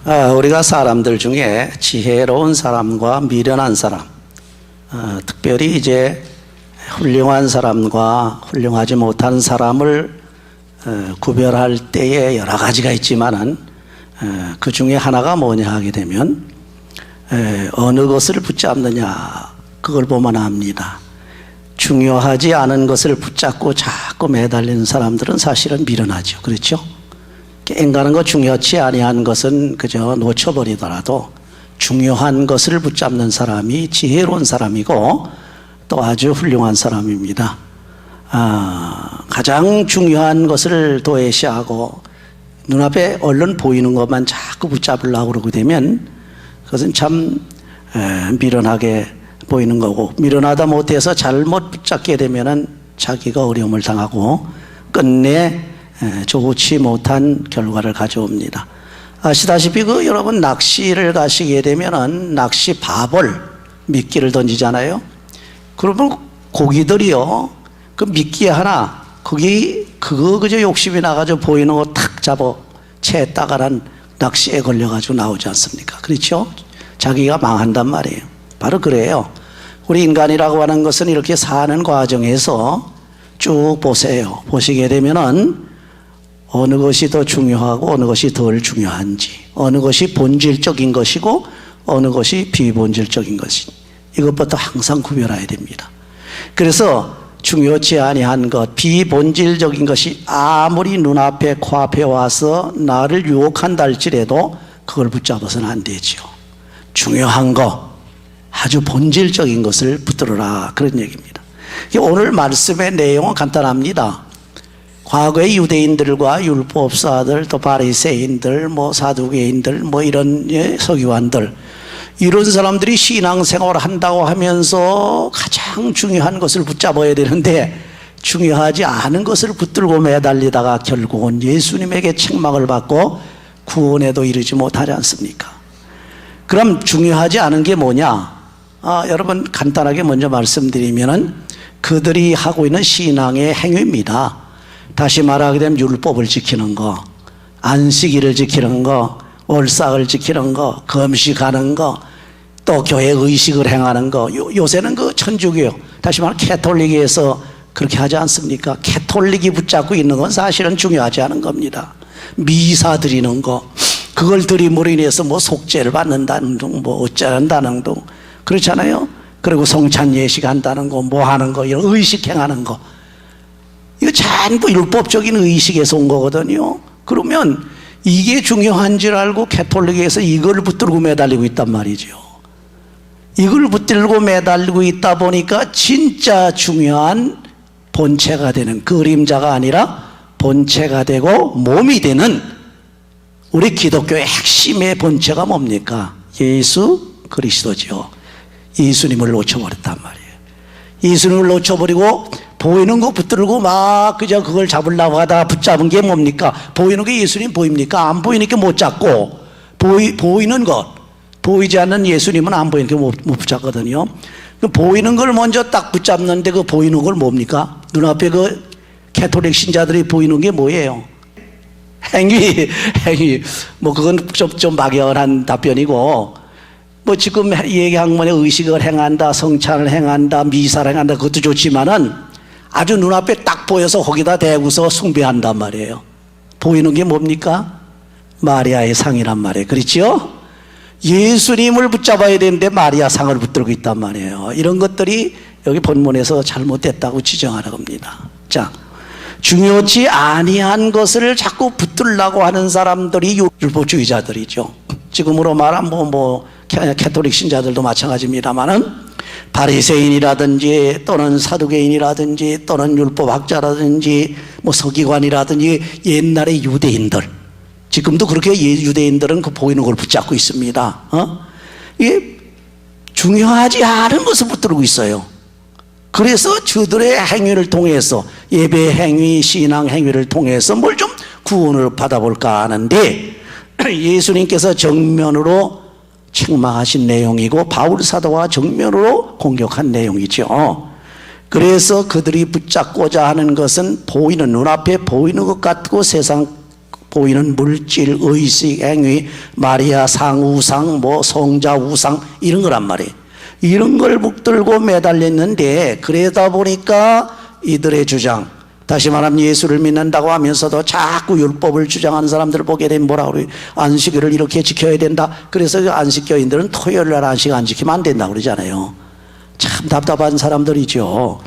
우리가 사람들 중에 지혜로운 사람과 미련한 사람, 특별히 이제 훌륭한 사람과 훌륭하지 못한 사람을 구별할 때에 여러 가지가 있지만은 그 중에 하나가 뭐냐 하게 되면 어느 것을 붙잡느냐, 그걸 보면 압니다. 중요하지 않은 것을 붙잡고 자꾸 매달리는 사람들은 사실은 미련하죠. 그렇죠? 앵가는 거 중요치 아니한 것은 그저 놓쳐버리더라도 중요한 것을 붙잡는 사람이 지혜로운 사람이고 또 아주 훌륭한 사람입니다. 가장 중요한 것을 도외시하고 눈앞에 얼른 보이는 것만 자꾸 붙잡으려고 그러게 되면 그것은 참 미련하게 보이는 거고, 미련하다 못해서 잘못 붙잡게 되면은 자기가 어려움을 당하고 끝내 좋지 못한 결과를 가져옵니다. 아시다시피 여러분 낚시를 가시게 되면은 낚시 밥을 미끼를 던지잖아요. 그러면 고기들이요, 그 미끼 하나 그거 그저 욕심이 나가지고 보이는 거 탁 잡아 채다가란 낚시에 걸려가지고 나오지 않습니까? 그렇죠? 자기가 망한단 말이에요. 바로 그래요. 우리 인간이라고 하는 것은 이렇게 사는 과정에서 쭉 보세요. 보시게 되면은 어느 것이 더 중요하고 어느 것이 덜 중요한지, 어느 것이 본질적인 것이고 어느 것이 비본질적인 것인지, 이것부터 항상 구별해야 됩니다. 그래서 중요치 아니한 것, 비본질적인 것이 아무리 눈앞에 코앞에 와서 나를 유혹한다 할지라도 그걸 붙잡아서는 안 되죠. 중요한 거, 아주 본질적인 것을 붙들어라, 그런 얘기입니다. 오늘 말씀의 내용은 간단합니다. 과거의 유대인들과 율법사들, 또 바리새인들, 사두개인들, 이런 서기관들, 이런 사람들이 신앙생활을 한다고 하면서 가장 중요한 것을 붙잡아야 되는데 중요하지 않은 것을 붙들고 매달리다가 결국은 예수님에게 책망을 받고 구원에도 이르지 못하지 않습니까? 그럼 중요하지 않은 게 뭐냐? 여러분 간단하게 먼저 말씀드리면은 그들이 하고 있는 신앙의 행위입니다. 다시 말하게 되면 율법을 지키는 거, 안식일을 지키는 거, 월삭을 지키는 거, 금식하는 거, 또 교회 의식을 행하는 거. 요새는 천주교, 다시 말하면 캐톨릭에서 그렇게 하지 않습니까? 캐톨릭이 붙잡고 있는 건 사실은 중요하지 않은 겁니다. 미사 드리는 거, 그걸 드림으로 인해서 속죄를 받는다는 둥, 어쩌는다는 둥, 그렇잖아요. 그리고 성찬 예식 한다는 거, 하는 거, 이런 의식 행하는 거, 이거 전부 율법적인 의식에서 온 거거든요. 그러면 이게 중요한 줄 알고 캐톨릭에서 이걸 붙들고 매달리고 있단 말이죠. 이걸 붙들고 매달리고 있다 보니까 진짜 중요한 본체가 되는, 그림자가 아니라 본체가 되고 몸이 되는 우리 기독교의 핵심의 본체가 뭡니까? 예수 그리스도죠. 예수님을 놓쳐버렸단 말이에요. 예수님을 놓쳐버리고 보이는 거 붙들고 그저 그걸 잡으려고 하다가 붙잡은 게 뭡니까? 보이는 게 예수님 보입니까? 안 보이니까 못 잡고, 보이는 것, 보이지 않는 예수님은 안 보이니까 못 붙잡거든요. 보이는 걸 먼저 딱 붙잡는데 그 보이는 걸 뭡니까? 눈앞에 캐톨릭 신자들이 보이는 게 뭐예요? 행위. 그건 좀 막연한 답변이고, 지금 얘기한 의식을 행한다, 성찬을 행한다, 미사를 행한다, 그것도 좋지만은 아주 눈앞에 딱 보여서 거기다 대고서 숭배한단 말이에요. 보이는 게 뭡니까? 마리아의 상이란 말이에요. 그렇죠? 예수님을 붙잡아야 되는데 마리아 상을 붙들고 있단 말이에요. 이런 것들이 여기 본문에서 잘못됐다고 지정하는 겁니다. 자, 중요치 아니한 것을 자꾸 붙들려고 하는 사람들이 율법주의자들이죠. 지금으로 말하면 캐톨릭 신자들도 마찬가지입니다만은 바리새인이라든지 또는 사두개인이라든지 또는 율법학자라든지 서기관이라든지 옛날의 유대인들, 지금도 그렇게 유대인들은 보이는 걸 붙잡고 있습니다. 이게 중요하지 않은 것을 붙들고 있어요. 그래서 저들의 행위를 통해서, 예배 행위, 신앙 행위를 통해서 뭘 좀 구원을 받아볼까 하는데 예수님께서 정면으로 책망하신 내용이고 바울 사도가 정면으로 공격한 내용이죠. 그래서 그들이 붙잡고자 하는 것은 눈앞에 보이는 것 같고 세상 보이는 물질, 의식, 행위, 마리아상, 우상, 뭐 성자 우상 이런 거란 말이에요. 이런 걸 붙들고 매달렸는데, 그러다 보니까 이들의 주장, 다시 말하면 예수를 믿는다고 하면서도 자꾸 율법을 주장하는 사람들을 보게 되면 뭐라 그래요? 안식일을 이렇게 지켜야 된다. 그래서 그 안식교인들은 토요일 날 안식 안 지키면 안 된다고 그러잖아요. 참 답답한 사람들이죠.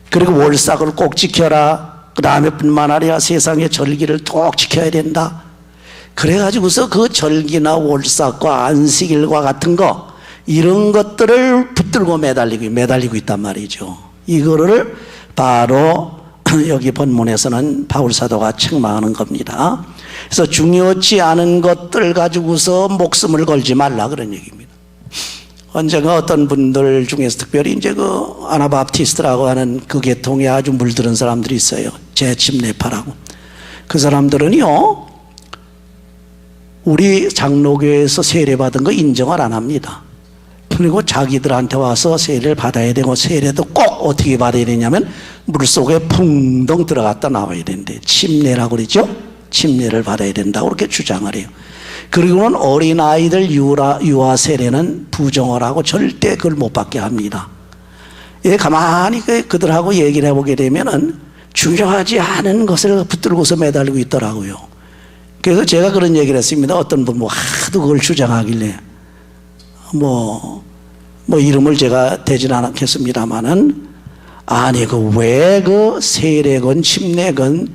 그리고 월삭을 꼭 지켜라. 그 다음에 뿐만 아니라 세상의 절기를 꼭 지켜야 된다. 그래가지고서 그 절기나 월삭과 안식일과 같은 거, 이런 것들을 붙들고 매달리고 있단 말이죠. 이거를 바로 여기 본문에서는 바울 사도가 책망하는 겁니다. 그래서 중요치 않은 것들 가지고서 목숨을 걸지 말라 그런 얘기입니다. 언젠가 어떤 분들 중에서 특별히 이제 그 아나바프티스트라고 하는 그 계통에 아주 물들은 사람들이 있어요. 재침례파라고. 그 사람들은요, 우리 장로교에서 세례받은 거 인정을 안 합니다. 그리고 자기들한테 와서 세례를 받아야 되고, 세례도 꼭 어떻게 받아야 되냐면 물속에 풍덩 들어갔다 나와야 된대. 침례라고 그러죠. 침례를 받아야 된다고 그렇게 주장을 해요. 그리고는 어린아이들 유아 세례는 부정을 하고 절대 그걸 못 받게 합니다. 예, 가만히 그들하고 얘기를 해보게 되면은 중요하지 않은 것을 붙들고서 매달리고 있더라고요. 그래서 제가 그런 얘기를 했습니다. 어떤 분 하도 그걸 주장하길래 이름을 제가 대진 않겠습니다만은, 아니 왜 그 세례건 침례건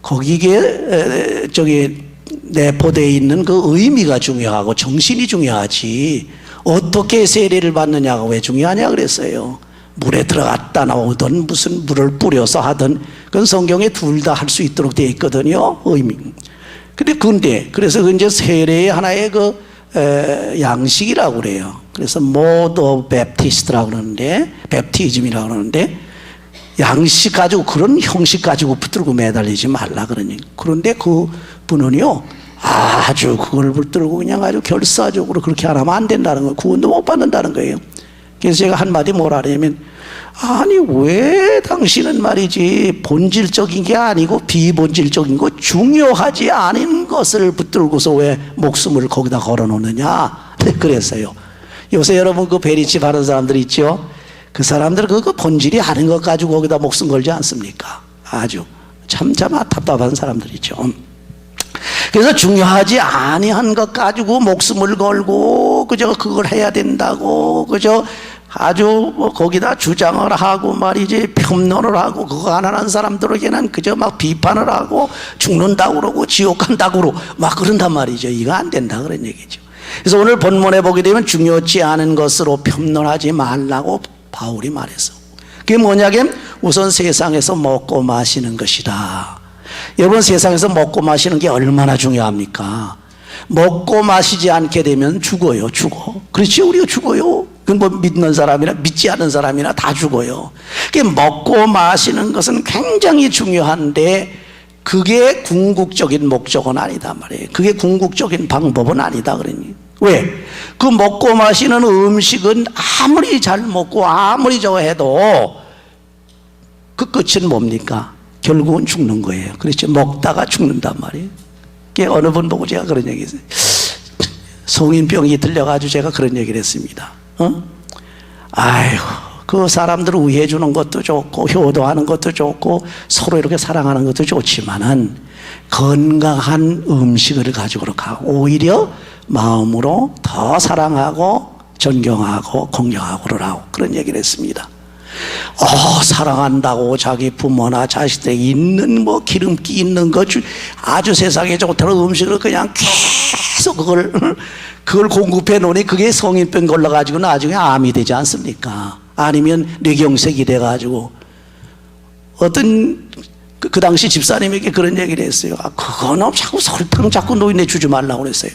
거기에 내포되어 있는 그 의미가 중요하고 정신이 중요하지, 어떻게 세례를 받느냐가 왜 중요하냐 그랬어요. 물에 들어갔다 나오든 무슨 물을 뿌려서 하든 그건 성경에 둘 다 할 수 있도록 되어 있거든요, 의미. 그래서 이제 세례의 하나의 양식이라고 그래요. 그래서 모드 베프티스트라고 그러는데, 베프티즘이라고 그러는데, 양식 가지고, 그런 형식 가지고 붙들고 매달리지 말라 그러니. 그런데 그 분은요, 아주 그걸 붙들고 그냥 아주 결사적으로 그렇게 안 하면 안 된다는 거예요. 구원도 못 받는다는 거예요. 그래서 제가 한마디 뭐라 하냐면, 아니 왜 당신은 말이지 본질적인 게 아니고 비본질적인 거, 중요하지 않은 것을 붙들고서 왜 목숨을 거기다 걸어놓느냐. 그랬어요. 요새 여러분 그 베리집 하는 사람들 있죠. 그 사람들 그 본질이 아닌 것 가지고 거기다 목숨 걸지 않습니까? 아주 참 답답한 사람들이죠. 그래서 중요하지 아니한 것 가지고 목숨을 걸고 그저 그걸 해야 된다고 그저 아주 거기다 주장을 하고 말이지 폄론을 하고, 그거 안 하는 사람들에게는 그저 막 비판을 하고 죽는다고 그러고 지옥 간다고 그러고 막 그런단 말이죠. 이거 안 된다 그런 얘기죠. 그래서 오늘 본문에 보게 되면 중요치 않은 것으로 폄론하지 말라고 바울이 말했어. 그게 뭐냐면 우선 세상에서 먹고 마시는 것이다. 여러분, 세상에서 먹고 마시는 게 얼마나 중요합니까? 먹고 마시지 않게 되면 죽어요. 그렇지, 우리가 죽어요. 뭐 믿는 사람이나 믿지 않는 사람이나 다 죽어요. 먹고 마시는 것은 굉장히 중요한데 그게 궁극적인 목적은 아니다 말이에요. 그게 궁극적인 방법은 아니다 그러니. 왜? 그 먹고 마시는 음식은 아무리 잘 먹고 아무리 저거 해도 그 끝은 뭡니까? 결국은 죽는 거예요. 그렇죠. 먹다가 죽는단 말이에요. 어느 분 보고 제가 그런 얘기 했어요. 성인병이 들려가지고 제가 그런 얘기를 했습니다. 아이고, 그 사람들을 위해 주는 것도 좋고 효도하는 것도 좋고 서로 이렇게 사랑하는 것도 좋지만은 건강한 음식을 가지고 가 오히려 마음으로 더 사랑하고 존경하고 공경하고 그러라고 그런 얘기를 했습니다. 사랑한다고 자기 부모나 자식들에게 있는 기름기 있는 것 아주 세상에 좋다는 음식을 그냥 계속 그걸 공급해 놓으니 그게 성인병 걸려가지고 나중에 암이 되지 않습니까? 아니면 뇌경색이 돼가지고 어떤 그 당시 집사님에게 그런 얘기를 했어요. 그거는 설탕 자꾸 노인네 주지 말라고 그랬어요.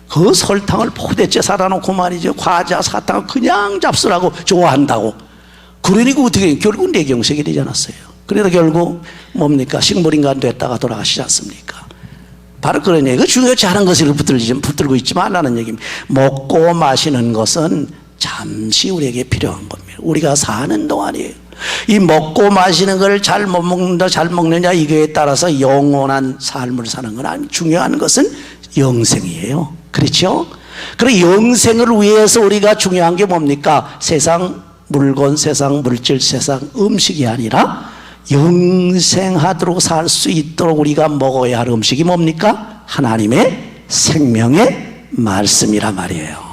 그 설탕을 포대째 사다놓고 말이죠. 과자, 사탕을 그냥 잡수라고 좋아한다고. 그러니까 어떻게 결국 뇌경색이 되지 않았어요. 그래도 결국 뭡니까? 식물인간 됐다가 돌아가시지 않습니까? 바로 그런 얘기가 중요치 않은 것을 붙들고 있지 말라는 얘기입니다. 먹고 마시는 것은 잠시 우리에게 필요한 겁니다. 우리가 사는 동안이에요. 이 먹고 마시는 걸 잘 못 먹는다, 잘 먹느냐, 이거에 따라서 영원한 삶을 사는 건 아니, 중요한 것은 영생이에요. 그렇죠? 그리고 영생을 위해서 우리가 중요한 게 뭡니까? 세상 물건, 세상 물질, 세상 음식이 아니라 영생하도록 살 수 있도록 우리가 먹어야 할 음식이 뭡니까? 하나님의 생명의 말씀이라 말이에요.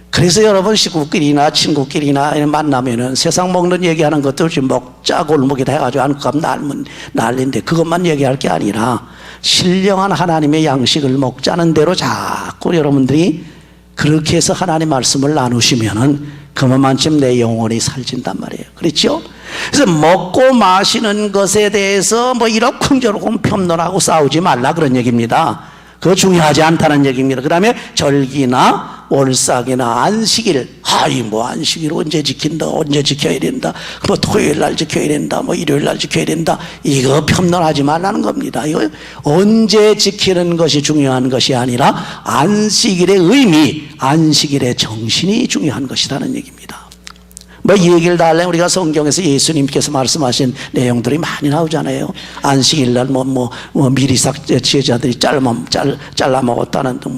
그래서 여러분 식구끼리나 친구끼리나 만나면은 세상 먹는 얘기하는 것도 지금 먹자 골목이다 해가지고 안고 가면 난리인데 그것만 얘기할 게 아니라 신령한 하나님의 양식을 먹자는 대로 자꾸 여러분들이 그렇게 해서 하나님 말씀을 나누시면은 그만큼 내 영혼이 살진단 말이에요. 그렇죠? 그래서 먹고 마시는 것에 대해서 뭐 이러쿵저러쿵 편론하고 싸우지 말라 그런 얘기입니다. 그거 중요하지 않다는 얘기입니다. 그 다음에 절기나 월삭이나 안식일, 뭐 안식일 언제 지킨다, 언제 지켜야 된다, 뭐 토요일 날 지켜야 된다, 뭐 일요일 날 지켜야 된다, 이거 편론하지 말라는 겁니다. 이거 언제 지키는 것이 중요한 것이 아니라 안식일의 의미, 안식일의 정신이 중요한 것이라는 얘기입니다. 뭐 이 얘기를 다 하려면 우리가 성경에서 예수님께서 말씀하신 내용들이 많이 나오잖아요. 안식일날 미리삭 지혜자들이 잘라 먹었다는 등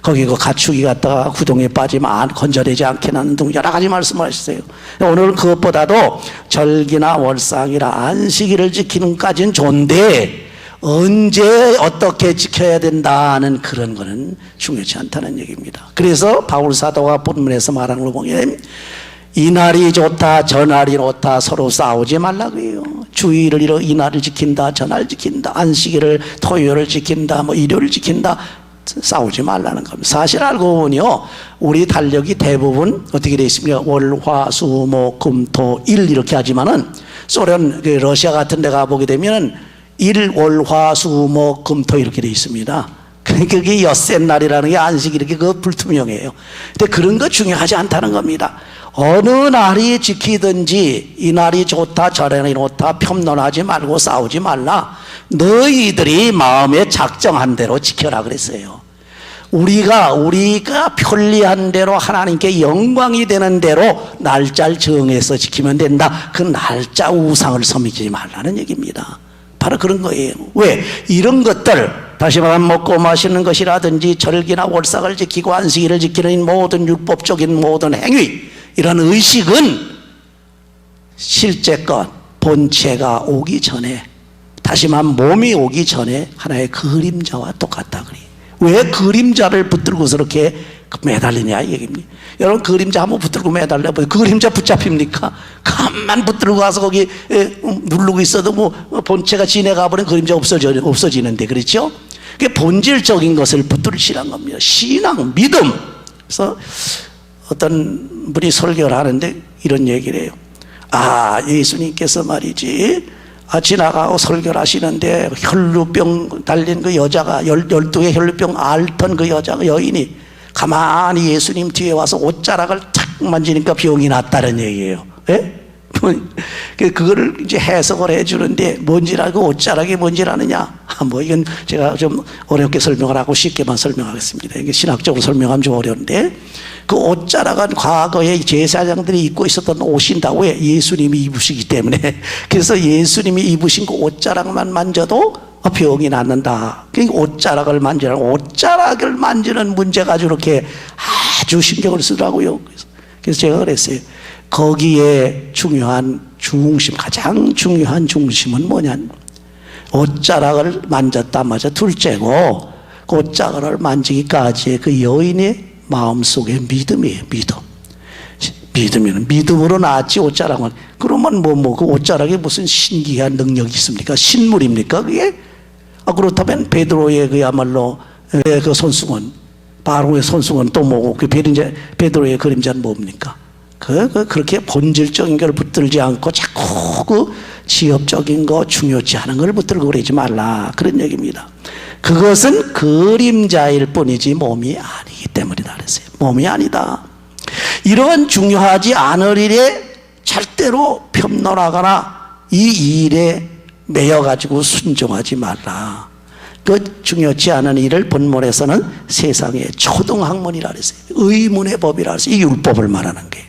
거기 그 가축이 갔다가 구덩이에 빠지면 건져내지 않게 하는 등 여러 가지 말씀하셨어요. 오늘은 그것보다도 절기나 월상이나 안식일을 지키는 까지는 좋은데 언제 어떻게 지켜야 된다는 그런 거는 중요치 않다는 얘기입니다. 그래서 바울 사도가 본문에서 말하는 걸 보면 이날이 좋다 저날이 좋다 서로 싸우지 말라고 해요. 주일을 이날을 지킨다, 저날 지킨다, 안식일을 토요일을 지킨다, 뭐 일요일을 지킨다, 싸우지 말라는 겁니다. 사실 알고 보면요, 우리 달력이 대부분 어떻게 되어 있습니까? 월, 화, 수, 목, 금, 토, 일 이렇게 하지만은 소련, 러시아 같은 데 가보게 되면 일, 월, 화, 수, 목, 금, 토 이렇게 되어 있습니다. 그러니까 그게 엿새 날이라는 게 안식이 이렇게 그 불투명해요. 근데 그런 거 중요하지 않다는 겁니다. 어느 날이 지키든지 이 날이 좋다 저날이 좋다 편론하지 말고 싸우지 말라. 너희들이 마음에 작정한 대로 지켜라 그랬어요. 우리가 편리한 대로 하나님께 영광이 되는 대로 날짜를 정해서 지키면 된다. 그 날짜 우상을 섬기지 말라는 얘기입니다. 바로 그런 거예요. 왜? 이런 것들, 다시 말하면 먹고 마시는 것이라든지 절기나 월삭을 지키고 안식일을 지키는 모든 율법적인 모든 행위, 이런 의식은 실제 것, 본체가 오기 전에, 다시 말하면 몸이 오기 전에 하나의 그림자와 똑같다 그래요. 왜 그림자를 붙들고서 이렇게 매달리냐 이 얘기입니다. 여러분 그림자 한번 붙들고 매달려보세요. 그 그림자 붙잡힙니까? 가만 붙들고 가서 거기 누르고 있어도 뭐 본체가 지내가 버리면 그림자 없어지는데, 그렇죠? 그게 본질적인 것을 붙들으시란 겁니다. 신앙, 믿음. 그래서 어떤 분이 설교를 하는데 이런 얘기를 해요. 예수님께서 말이지, 지나가고 설교를 하시는데 혈루병 달린 그 여자가 12개 혈루병 앓던 그 여인이 가만히 예수님 뒤에 와서 옷자락을 탁 만지니까 병이 났다는 얘기예요. 예? 그거를 이제 해석을 해주는데 뭔지라고, 옷자락이 뭔지라느냐? 이건 제가 좀 어렵게 설명을 하고 쉽게만 설명하겠습니다. 이게 신학적으로 설명하면 좀 어려운데, 그 옷자락은 과거에 제사장들이 입고 있었던 옷인다. 왜? 예수님이 입으시기 때문에. 그래서 예수님이 입으신 그 옷자락만 만져도 병이 낫는다. 그러니까 옷자락을 만지는 문제 가지고 이렇게 아주 신경을 쓰더라고요. 그래서 제가 그랬어요. 거기에 중요한 중심, 가장 중요한 중심은 뭐냐? 옷자락을 만졌다 마자 둘째고, 그 옷자락을 만지기까지의 그 여인의 마음속의 믿음이에요. 믿음으로 나았지 옷자락은. 그러면 그 옷자락에 무슨 신기한 능력이 있습니까? 신물입니까 그게? 그렇다면 베드로의 그야말로 그 손수건, 바로의 손수건 또 뭐고, 그 베드로의 그림자는 뭡니까? 그렇게 본질적인 걸 붙들지 않고 자꾸 그 지엽적인 거, 중요치 않은 걸 붙들고 그러지 말라, 그런 얘기입니다. 그것은 그림자일 뿐이지 몸이 아니기 때문이다 그랬어요. 몸이 아니다. 이런 중요하지 않을 일에 절대로 편론하거나 이 일에 매여가지고 순종하지 말라. 그 중요치 않은 일을 본문에서는 세상의 초등학문이라 그랬어요. 의문의 법이라 그랬어요. 이 율법을 말하는 게.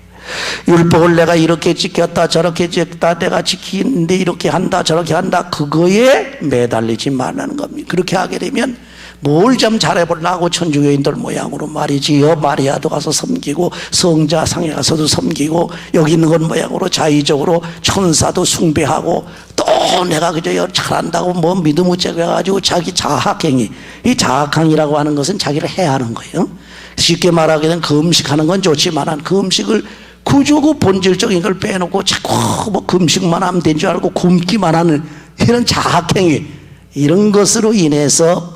율법을 내가 이렇게 지켰다 저렇게 지켰다 내가 지키는데 이렇게 한다 저렇게 한다 그거에 매달리지 말라는 겁니다. 그렇게 하게 되면 뭘 좀 잘해보려고 천주교인들 모양으로 말이지요. 마리아도 가서 섬기고 성자상에 가서도 섬기고 여기 있는 건 모양으로 자의적으로 천사도 숭배하고 또 내가 그저 잘한다고 뭐 믿음을 제거해가지고 자기 자학행위, 이 자학행위라고 하는 것은 자기를 해하는 거예요. 쉽게 말하게 되면 금식하는 건 좋지만 금식을 그저 그 본질적인 걸 빼놓고 자꾸 뭐 금식만 하면 된 줄 알고 굶기만 하는 이런 자학행위, 이런 것으로 인해서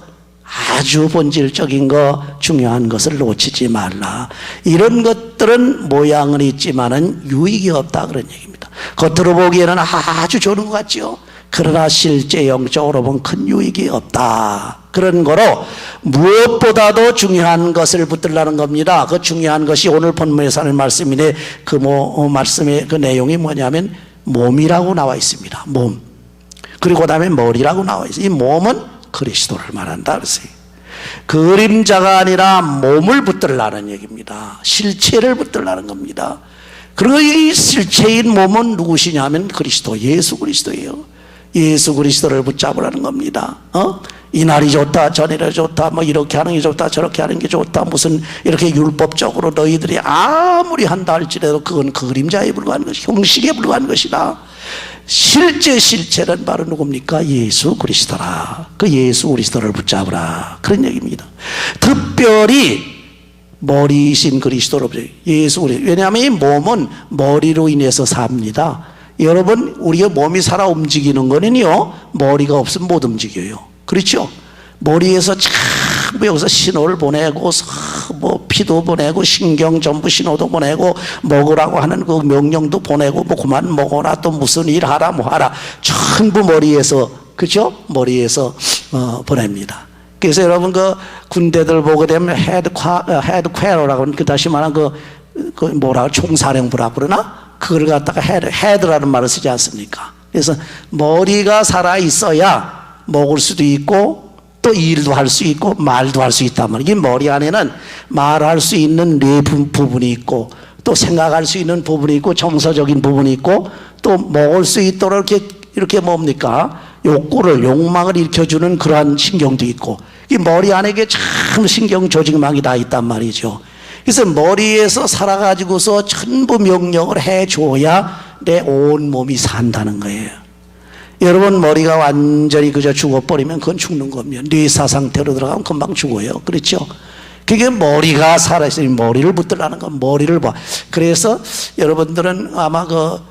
아주 본질적인 거 중요한 것을 놓치지 말라. 이런 것들은 모양은 있지만은 유익이 없다 그런 얘기입니다. 겉으로 보기에는 아주 좋은 것 같죠. 그러나 실제 영적으로 보면 큰 유익이 없다. 그런 거로 무엇보다도 중요한 것을 붙들라는 겁니다. 그 중요한 것이 오늘 본문에서 하는 말씀인데 그 말씀의 그 내용이 뭐냐면 몸이라고 나와 있습니다. 몸. 그리고 그다음에 머리라고 나와 있어요. 이 몸은 그리스도를 말한다 그랬어요. 그림자가 아니라 몸을 붙들라는 얘기입니다. 실체를 붙들라는 겁니다. 그리고 이 실체인 몸은 누구시냐면 그리스도, 예수 그리스도예요. 예수 그리스도를 붙잡으라는 겁니다. 이날이 좋다 저날이 좋다 뭐 이렇게 하는 게 좋다 저렇게 하는 게 좋다 무슨 이렇게 율법적으로 너희들이 아무리 한다 할지라도 그건 그림자에 불과한 것이 형식에 불과한 것이다. 실체는 바로 누굽니까? 예수 그리스도라. 그 예수 그리스도를 붙잡으라 그런 얘기입니다. 특별히 머리이신 그리스도로 예수 그리스도. 왜냐하면 이 몸은 머리로 인해서 삽니다. 여러분 우리가 몸이 살아 움직이는 거는요 머리가 없으면 못 움직여요. 그렇죠? 머리에서 참 여기서 신호를 보내고 뭐 피도 보내고 신경 전부 신호도 보내고 먹으라고 하는 그 명령도 보내고 뭐 그만 먹어라 또 무슨 일 하라 뭐 하라 전부 머리에서 그죠? 머리에서 보냅니다. 그래서 여러분 그 군대들 보게 되면 헤드퀘러라고 하는 그 다시 말하는 그 뭐라 총사령부라 그러나 그걸 갖다가 헤드라는 말을 쓰지 않습니까? 그래서 머리가 살아 있어야 먹을 수도 있고 또 일도 할 수 있고 말도 할 수 있단 말이에요. 이 머리 안에는 말할 수 있는 뇌 부분이 있고 또 생각할 수 있는 부분이 있고 정서적인 부분이 있고 또 먹을 수 있도록 이렇게 뭡니까? 욕망을 일으켜주는 그러한 신경도 있고 이 머리 안에 참 신경 조직망이 다 있단 말이죠. 그래서 머리에서 살아가지고서 전부 명령을 해줘야 내 온 몸이 산다는 거예요. 여러분 머리가 완전히 그저 죽어버리면 그건 죽는 겁니다. 뇌사 상태로 들어가면 금방 죽어요. 그렇죠? 그게 머리가 살아있으니 머리를 붙들라는 건 머리를 봐. 그래서 여러분들은 아마 그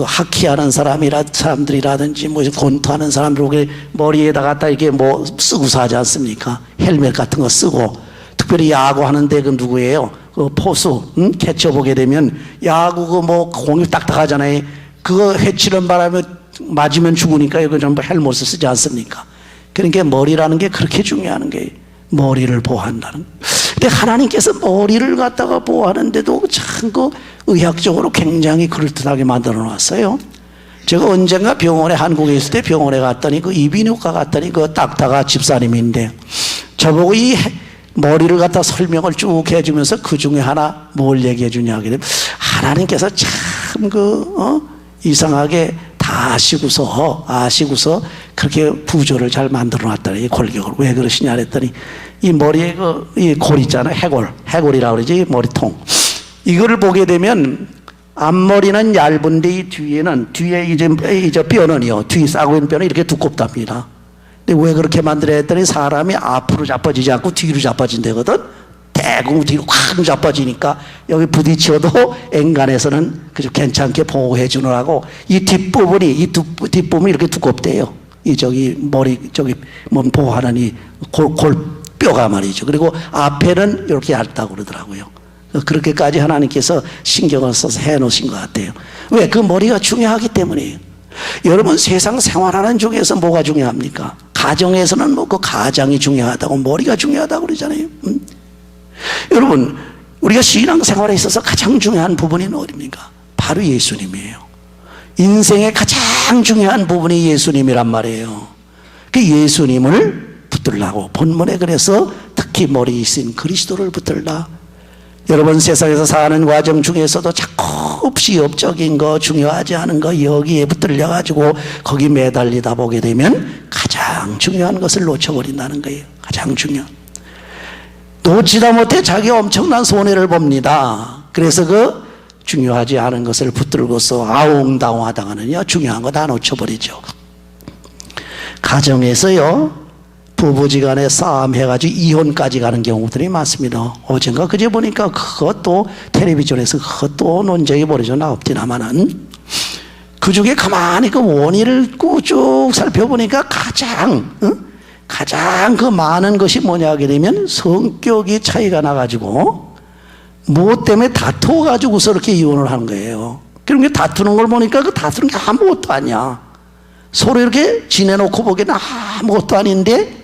하키하는 사람들이라든지 뭐 권투하는 사람들 머리에다가 딱 이게 뭐 쓰고 사지 않습니까? 헬멧 같은 거 쓰고. 특별히 야구하는데 그 누구예요? 그 포수 캐쳐 보게 되면 야구 그 뭐 공이 딱딱하잖아요. 그거 해치는 바람에 맞으면 죽으니까 이거 전부 헬멧을 쓰지 않습니까? 그러니까 머리라는 게 그렇게 중요한 게 머리를 보호한다는. 근데 하나님께서 머리를 갖다가 보호하는데도 참 그 의학적으로 굉장히 그럴듯하게 만들어 놨어요. 제가 언젠가 병원에 한국에 있을 때 병원에 갔더니 그 이비인후과 갔더니 그 딱다가 집사님인데 저보고 이 머리를 갖다 설명을 쭉 해주면서 그 중에 하나 뭘 얘기해 주냐 하게 되면 하나님께서 참 이상하게 다 아시고서 그렇게 구조를 잘 만들어 놨더니 이 골격을 왜 그러시냐 그랬더니 이 머리에 이 골 있잖아요. 해골이라고 그러지 머리통. 이거를 보게 되면 앞머리는 얇은데 이 뒤에 이제 뼈는요. 뒤에 싸고 있는 뼈는 이렇게 두껍답니다. 근데 왜 그렇게 만들어야 했더니 사람이 앞으로 자빠지지 않고 뒤로 자빠진다거든. 대공 뒤로 확 자빠지니까 여기 부딪혀도 엔간에서는 그저 괜찮게 보호해 주느라고 이 뒷부분이 이렇게 두껍대요. 머리 몸 보호하는 이 골뼈가 말이죠. 그리고 앞에는 이렇게 얇다고 그러더라고요. 그렇게까지 하나님께서 신경을 써서 해 놓으신 것 같아요. 왜? 그 머리가 중요하기 때문이에요. 여러분 세상 생활하는 중에서 뭐가 중요합니까? 가정에서는 뭐 그 가장이 중요하다고 머리가 중요하다고 그러잖아요. 여러분 우리가 신앙생활에 있어서 가장 중요한 부분이 어디입니까? 바로 예수님이에요. 인생의 가장 중요한 부분이 예수님이란 말이에요. 그 예수님을 붙들라고 본문에 그래서 특히 머리에 있인 그리스도를 붙들라. 여러분 세상에서 사는 과정 중에서도 자꾸 비업적인 거, 중요하지 않은 거 여기에 붙들려 가지고 거기 매달리다 보게 되면 가장 중요한 것을 놓쳐버린다는 거예요. 가장 중요한. 놓치다 못해 자기 엄청난 손해를 봅니다. 그래서 그 중요하지 않은 것을 붙들고서 아웅다웅하다가는요 중요한 거 다 놓쳐버리죠. 가정에서요 부부지간에 싸움 해가지고 이혼까지 가는 경우들이 많습니다. 어젠가 그제 보니까 그것도 텔레비전에서 그것도 논쟁이 벌어져 나옵디나마는 그 중에 가만히 그 원인을 쭉 살펴보니까 가장 그 많은 것이 뭐냐 하게 되면 성격이 차이가 나가지고 무엇 때문에 다투어가지고서 이렇게 이혼을 하는 거예요. 그런 게 다투는 걸 보니까 그 다투는 게 아무것도 아니야. 서로 이렇게 지내놓고 보기에는 아무것도 아닌데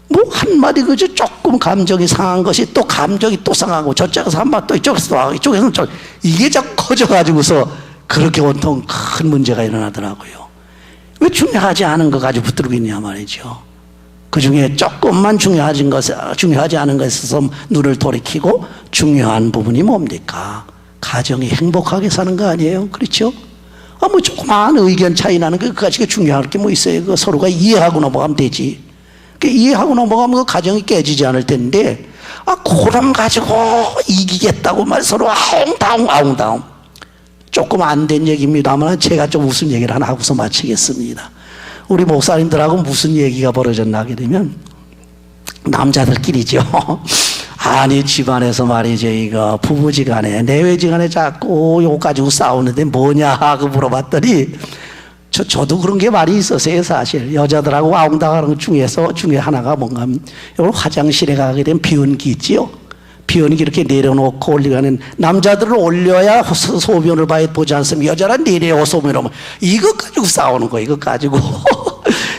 뭐 한마디 그저 조금 감정이 상한 것이 또 감정이 또 상하고 저쪽에서 한마디 또 이쪽에서 또 하고 이쪽에서는 또 이게 자꾸 커져가지고서 그렇게 온통 큰 문제가 일어나더라고요. 왜 중요하지 않은 거 가지고 붙들고 있냐 말이죠. 그 중에 조금만 중요하지 않은 것에 있어서 눈을 돌이키고 중요한 부분이 뭡니까? 가정이 행복하게 사는 거 아니에요? 그렇죠? 뭐 조그만 의견 차이 나는 게 그까지가 중요할 게 뭐 있어요? 그 서로가 이해하고 넘어가면 되지. 그 이해하고 넘어가면 그 가정이 깨지지 않을 텐데, 그럼 가지고 이기겠다고 말 서로 아웅다웅. 조금 안 된 얘기입니다만 제가 좀 무슨 얘기를 하나 하고서 마치겠습니다. 우리 목사님들하고 무슨 얘기가 벌어졌나 하게 되면 남자들끼리죠. 아니 집안에서 말이죠 이거 부부지간에 내외지간에 자꾸 요거 가지고 싸우는데 뭐냐 하고 물어봤더니 저도 그런 게 많이 있었어요. 사실 여자들하고 아웅다웅하는 것 중에 하나가 뭔가 하면 화장실에 가게 되면 비운기 있지요. 비운기 이렇게 내려놓고 올리가는 남자들을 올려야 소변을 보지 않습니까? 여자는 내려 소변을 하면 이것 가지고 싸우는 거예요. 이것 가지고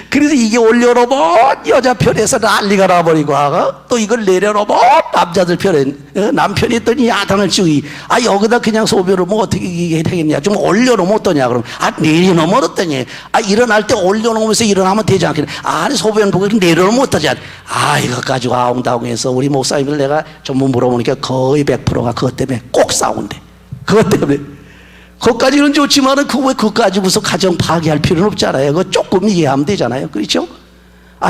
그래서 이게 올려놓으면 여자 편에서 난리가 나버리고 또 이걸 내려놓으면 남자들 편에 남편이 했더니 야단을 치고 여기다 그냥 소변을 뭐 어떻게 이게 되겠냐 좀 올려놓으면 어떠냐 그러면 내려놓으면 어떠냐 일어날 때 올려놓으면서 일어나면 되지 않겠냐 아니 소변 보고 내려놓으면 어떠냐 이거 가지고 아웅다웅해서 우리 목사님들 내가 전부 물어보니까 거의 100%가 그것 때문에 꼭 싸운대. 그것 때문에 그것까지는 좋지만은 왜 그거 가지고서 가정 파괴할 필요는 없잖아요. 그거 조금 이해하면 되잖아요. 그렇죠?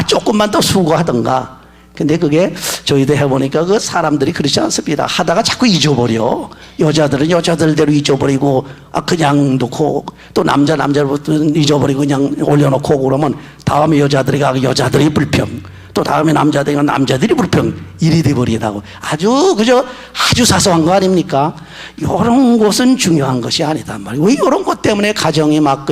조금만 더 수고하던가. 근데 그게 저희도 해보니까 그 사람들이 그렇지 않습니다. 하다가 자꾸 잊어버려. 여자들은 여자들대로 잊어버리고 그냥 놓고 또 남자들부터는 잊어버리고 그냥 올려놓고 그러면 다음에 여자들이 불평. 또 다음에 남자들이 불평 일이 돼버리다고 아주 사소한 거 아닙니까? 이런 것은 중요한 것이 아니다 말이에요. 왜 이런 것 때문에 가정이 막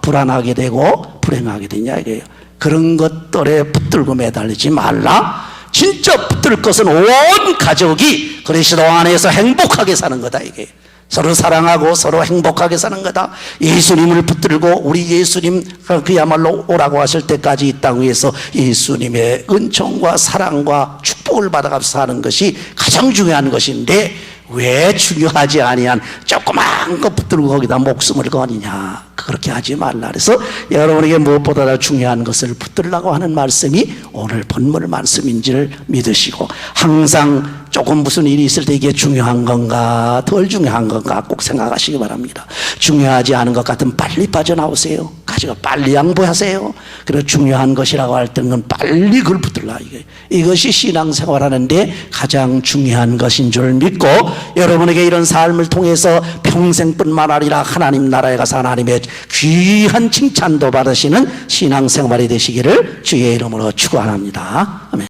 불안하게 되고 불행하게 되냐 이래요. 그런 것들에 붙들고 매달리지 말라. 진짜 붙들 것은 온 가족이 그리스도 안에서 행복하게 사는 거다 이게. 서로 사랑하고 서로 행복하게 사는 거다. 예수님을 붙들고 우리 예수님 그야말로 오라고 하실 때까지 이 땅 위에서 예수님의 은총과 사랑과 축복을 받아가면서 사는 것이 가장 중요한 것인데 왜 중요하지 아니한 조그만 거 붙들고 거기다 목숨을 거니냐. 그렇게 하지 말라. 그래서 여러분에게 무엇보다 중요한 것을 붙들라고 하는 말씀이 오늘 본문 말씀인지를 믿으시고 항상 조금 무슨 일이 있을 때 이게 중요한 건가 덜 중요한 건가 꼭 생각하시기 바랍니다. 중요하지 않은 것 같으면 빨리 빠져나오세요. 가지고 빨리 양보하세요. 그리고 중요한 것이라고 할 때는 빨리 그걸 붙들라. 이것이 신앙생활하는데 가장 중요한 것인 줄 믿고 여러분에게 이런 삶을 통해서 평생뿐만 아니라 하나님 나라에 가서 하나님의 귀한 칭찬도 받으시는 신앙생활이 되시기를 주의 이름으로 축원합니다. 아멘.